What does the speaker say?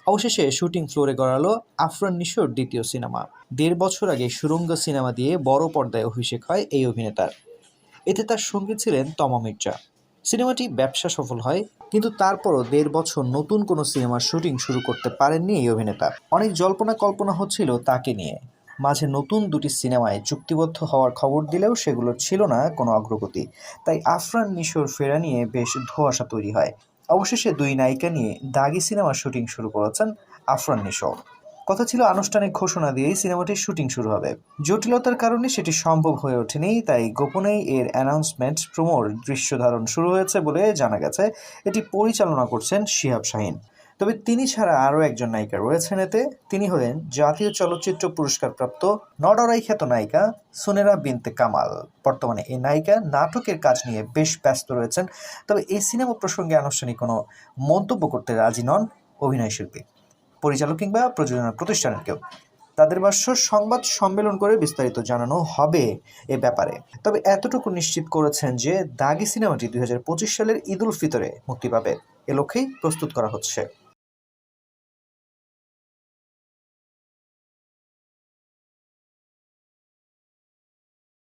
অবশেষে শুটিং ফ্লোরে গড়ালো আফরান নিশোর দ্বিতীয় সিনেমা। ১.৫ বছর আগে সুরঙ্গ সিনেমা দিয়ে বড় পর্দায় অভিষেক হয় এই অভিনেতার। এতে তার সঙ্গী ছিলেন তমা মির্জা। সিনেমাটি ব্যবসা সফল হয়, কিন্তু তারপরও ১.৫ বছর নতুন কোনো সিনেমার শুটিং শুরু করতে পারেননি এই অভিনেতা। অনেক জল্পনা কল্পনা হচ্ছিল তাকে নিয়ে। মাঝে নতুন দুটি সিনেমায় চুক্তিবদ্ধ হওয়ার খবর দিলেও সেগুলোর ছিল না কোনো অগ্রগতি। তাই আফরান নিশোর ফেরা নিয়ে বেশ ধোঁয়াশা তৈরি হয়। অবশেষে দুই নায়িকা নিয়ে দাগি সিনেমার শুটিং শুরু করেছেন আফরান নিশো। কথা ছিল আনুষ্ঠানিক ঘোষণা দিয়েই সিনেমাটির শুটিং শুরু হবে। জটিলতার কারণে সেটি সম্ভব হয়ে ওঠেনি, তাই গোপনেই এর অ্যানাউন্সমেন্ট প্রোমোর দৃশ্য ধারণ শুরু হয়েছে বলে জানা গেছে। এটি পরিচালনা করছেন শিহাব শাহীন। তবে তিনি ছাড়া আরও একজন নায়িকা রয়েছেন এতে। তিনি হলেন জাতীয় চলচ্চিত্র পুরস্কারপ্রাপ্ত নডরাই খ্যাত নায়িকা সুনেরা বিনতে কামাল। বর্তমানে এই নায়িকা নাটকের কাজ নিয়ে বেশ ব্যস্ত রয়েছেন। তবে এই সিনেমা প্রসঙ্গে আনুষ্ঠানিক কোনো মন্তব্য করতে রাজি নন অভিনয়শিল্পী, পরিচালক কিংবা প্রযোজনা প্রতিষ্ঠানের কেউ। তাদের ভাষ্য, সংবাদ সম্মেলন করে বিস্তারিত জানানো হবে এ ব্যাপারে। তবে এতটুকু নিশ্চিত করেছেন যে দাগি সিনেমাটি ২০২৫ সালের ঈদ উল ফিতরে মুক্তি পাবে। এ লক্ষ্যেই প্রস্তুত করা হচ্ছে।